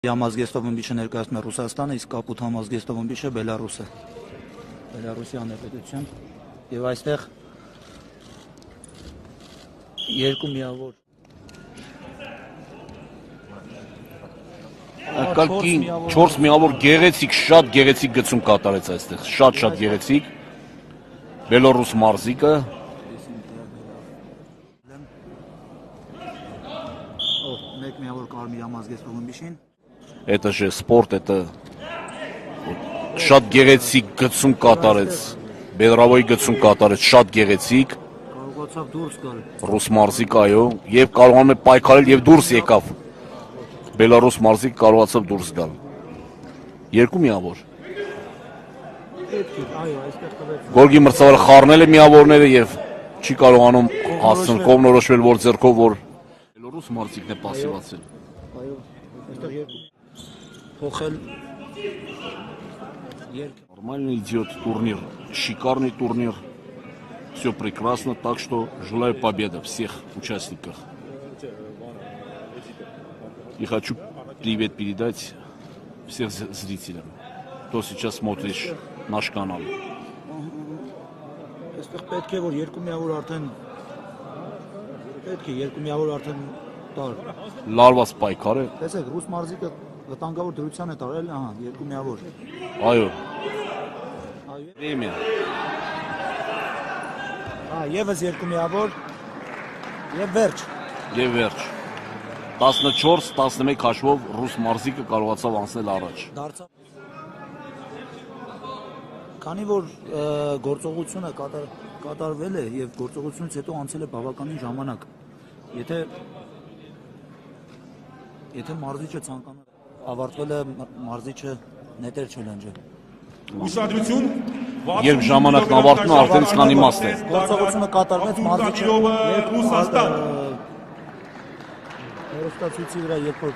Համազգեստով ըմբիշը ներկայացնում է Ռուսաստանը, իսկ կապուտ համազգեստով ըմբիշը Բելարուսը։ Բելարուսի հանրապետություն։ Եվ այստեղ երկու միավոր Կալկին 4 միավոր գեղեցիկ, շատ գեղեցիկ գծում կատարեց այստեղ, շատ գեղեցիկ։ Բելարուս մարզիկը մեկ միավոր կարմիր համազգեստով ըմբիշին։ Это же спорт, это շատ գեղեցիկ գծում կատարեց, Բելարավոյի գծում կատարեց, շատ գեղեցիկ, Կարողացավ դուրս գալ։ ռուս մարզիկ, այո, եւ կարողանում է պայքարել եւ դուրս եկավ։ Բելարուս մարզիկ կարողացավ դուրս գալ։ Երկու միավոր։ Այո, այստեղ տվեց։ Գորգի մրցավարը խառնել է միավորները եւ չի կարողանում հասցնել կողմնորոշվել որ ձեռքով որ Բելարուս մարզիկն է պասիվացել։ Այո, այստեղ երկու փոխել Нормальный идет турнир, шикарный турнир. Все прекрасно, так что желаю победы всех участников. И хочу привет передать всех зрителям, кто сейчас смотрит наш канал. Այստեղ պետք է որ երկու միավոր արդեն պետք է երկու միավոր արդեն տար։ Լարված պայքար է։ Տեսեք, ռուս մարզիկը վտանգավոր դրության է տարել, ահա, երկու միավոր։ Այո։ Այո։ Время. Եվս երկու միավոր եւ վերջ։ Եվ վերջ։ 14-11 հաշվով ռուս մարզիկը կարողացավ անցնել առաջ։ Դարձավ։ Քանի որ գործողությունը կատարվել է եւ գործողությունից հետո անցել է բավականին ժամանակ։ Եթե մարզիչը ցանկանա ավարտվել է մարզիչը նետեր չելանջը։ Ուշադրություն, Երբ ժամանակն ավարտվում է, արդեն իսկան իմաստ է։ Գործողությունը կատարվեց մարզիչը եւ Ռուսաստան։ հերոստացույցի վրա երբ որ